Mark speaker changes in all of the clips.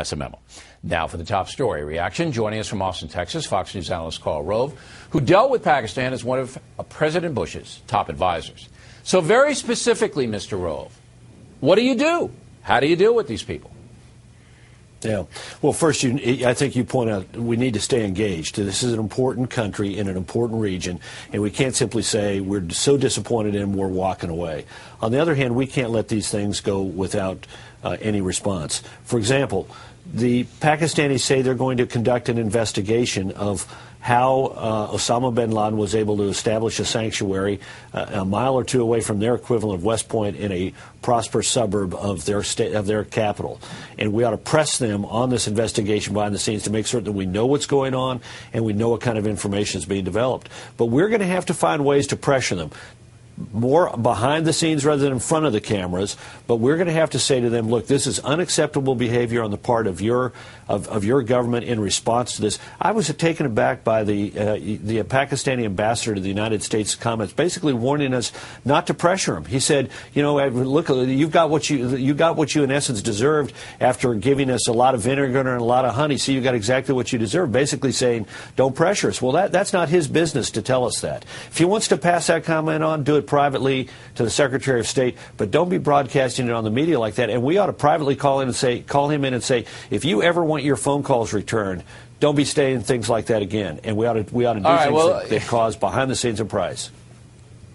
Speaker 1: That's a memo. Now for the top story reaction. Joining us from Austin, Texas, Fox News analyst Karl Rove, who dealt with Pakistan as one of President Bush's top advisors. So very specifically, Mr. Rove, what do you do? How do you deal with these people?
Speaker 2: Yeah. Well, first, I think you point out we need to stay engaged. This is an important country in an important region, and we can't simply say we're so disappointed in them, we're walking away. On the other hand, we can't let these things go without any response. For example, the Pakistanis say they're going to conduct an investigation of how Osama bin Laden was able to establish a sanctuary a mile or two away from their equivalent of West Point in a prosperous suburb of their capital. And we ought to press them on this investigation behind the scenes to make certain that we know what's going on and we know what kind of information is being developed. But we're going to have to find ways to pressure them. More behind the scenes rather than in front of the cameras, but we're going to have to say to them, look, this is unacceptable behavior on the part of your government in response to this. I was taken aback by the Pakistani ambassador to the United States comments, basically warning us not to pressure him. He said, you know, look, you got what you in essence deserved after giving us a lot of vinegar and a lot of honey. So you got exactly what you deserve. Basically saying, don't pressure us. Well, that's not his business to tell us that. If he wants to pass that comment on, do it privately to the Secretary of State, but don't be broadcasting it on the media like that. And we ought to privately call him in and say, if you ever want your phone calls returned, don't be saying things like that again. And we ought to do things that cause behind the scenes a price.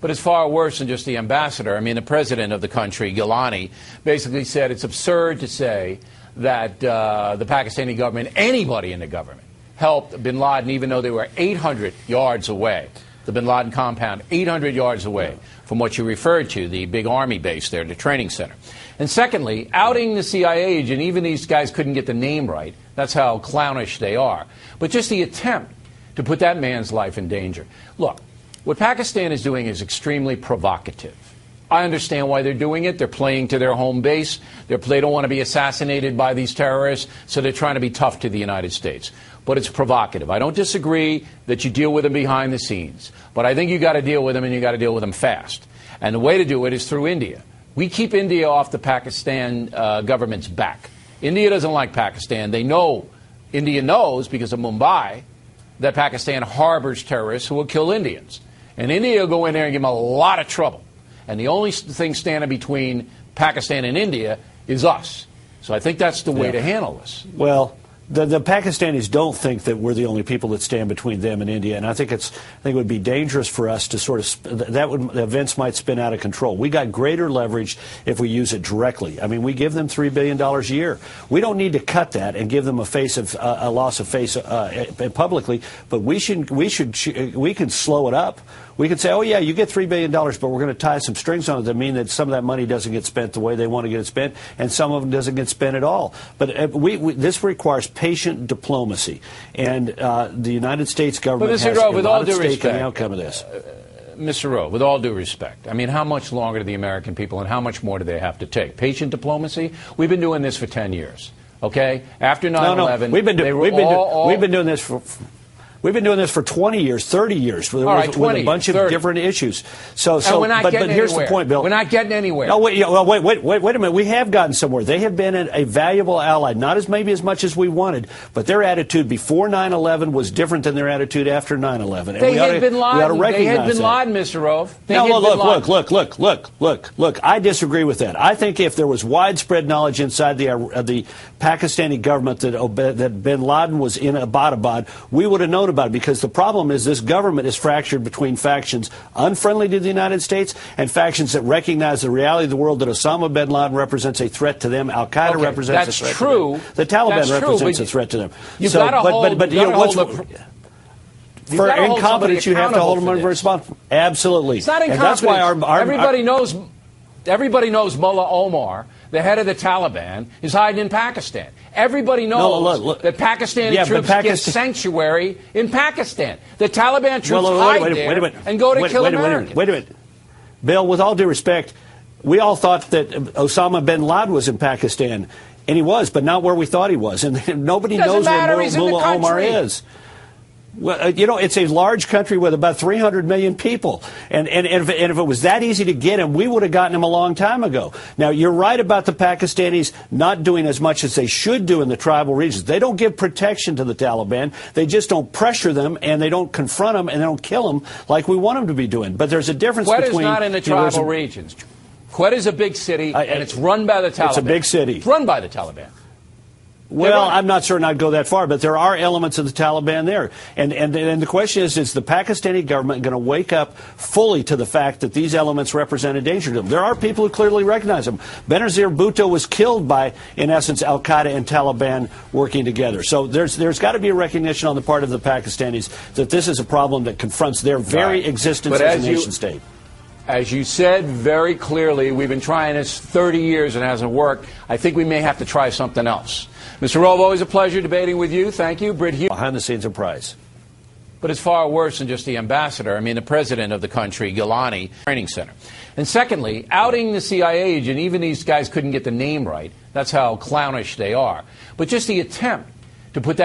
Speaker 1: But it's far worse than just the ambassador. I mean, the president of the country, Gilani, basically said it's absurd to say that the Pakistani government, anybody in the government, helped bin Laden even though they were 800 yards away. The bin Laden compound, 800 yards away from what you referred to, the big army base there, the training center. And secondly, outing the CIA agent, even these guys couldn't get the name right. That's how clownish they are. But just the attempt to put that man's life in danger. Look, what Pakistan is doing is extremely provocative. I understand why they're doing it. They're playing to their home base. They don't want to be assassinated by these terrorists, so they're trying to be tough to the United States. But it's provocative. I don't disagree that you deal with them behind the scenes. But I think you got to deal with them, and you got to deal with them fast. And the way to do it is through India. We keep India off the Pakistan government's back. India doesn't like Pakistan. They know, India knows because of Mumbai, that Pakistan harbors terrorists who will kill Indians. And India will go in there and give them a lot of trouble. And the only thing standing between Pakistan and India is us. So I think that's the way to handle this.
Speaker 2: Well, the Pakistanis don't think that we're the only people that stand between them and India, and I think it would be dangerous for us to sort of the events might spin out of control. We got greater leverage if we use it directly. I mean, we give them $3 billion a year. We don't need to cut that and give them a loss of face publicly, but we can slow it up. We can say, oh, yeah, you get $3 billion, but we're going to tie some strings on it that mean that some of that money doesn't get spent the way they want to get it spent, and some of them doesn't get spent at all. But this requires patient diplomacy, and the United States government has a lot of stake in the outcome of this.
Speaker 1: Mr. Rove, with all due respect, I mean, how much longer do the American people and how much more do they have to take? Patient diplomacy? We've been doing this for 10 years, okay? After 9/11,
Speaker 2: we've been doing this for... We've been doing this for 20 years, 30 years, with a bunch of different issues. But here's the point, Bill.
Speaker 1: We're not getting anywhere.
Speaker 2: No, wait a minute. We have gotten somewhere. They have been a valuable ally, not maybe as much as we wanted, but their attitude before 9/11 was different than their attitude after 9/11.
Speaker 1: They had bin Laden. They had bin Laden, Mr. Rove.
Speaker 2: Look. I disagree with that. I think if there was widespread knowledge inside the Pakistani government that bin Laden was in Abbottabad, we would have known about it, because the problem is this government is fractured between factions unfriendly to the United States and factions that recognize the reality of the world, that Osama bin Laden represents a threat to them, Al-Qaeda represents a threat to them. The Taliban represents a threat to them. For incompetence, you have to hold them responsible. Absolutely.
Speaker 1: It's not incompetence. And that's why everybody knows Mullah Omar, the head of the Taliban, is hiding in Pakistan. Everybody knows that Pakistani troops get sanctuary in Pakistan. The Taliban troops hide there and go to kill Americans.
Speaker 2: Wait a minute. Bill, with all due respect, we all thought that Osama bin Laden was in Pakistan, and he was, but not where we thought he was. And nobody knows where Mullah Omar is. Well, it's a large country with about 300 million people. And if it was that easy to get him, we would have gotten him a long time ago. Now, you're right about the Pakistanis not doing as much as they should do in the tribal regions. They don't give protection to the Taliban. They just don't pressure them, and they don't confront them, and they don't kill them like we want them to be doing. But there's a difference between...
Speaker 1: Quetta is not in the tribal regions. Quetta is a big city, and it's run by the Taliban.
Speaker 2: It's a big city.
Speaker 1: It's run by the Taliban.
Speaker 2: Well, I'm not certain I'd go that far, but there are elements of the Taliban there. And the question is the Pakistani government going to wake up fully to the fact that these elements represent a danger to them? There are people who clearly recognize them. Benazir Bhutto was killed by, in essence, al-Qaeda and Taliban working together. So there's got to be a recognition on the part of the Pakistanis that this is a problem that confronts their very existence as a nation state.
Speaker 1: As you said very clearly, we've been trying this 30 years and it hasn't worked. I think we may have to try something else. Mr. Rove, always a pleasure debating with you. Thank you. Britt Hughes.
Speaker 2: Behind the scenes of Price.
Speaker 1: But it's far worse than just the ambassador. I mean, the president of the country, Gilani Training Center. And secondly, outing the CIA agent, even these guys couldn't get the name right. That's how clownish they are. But just the attempt to put that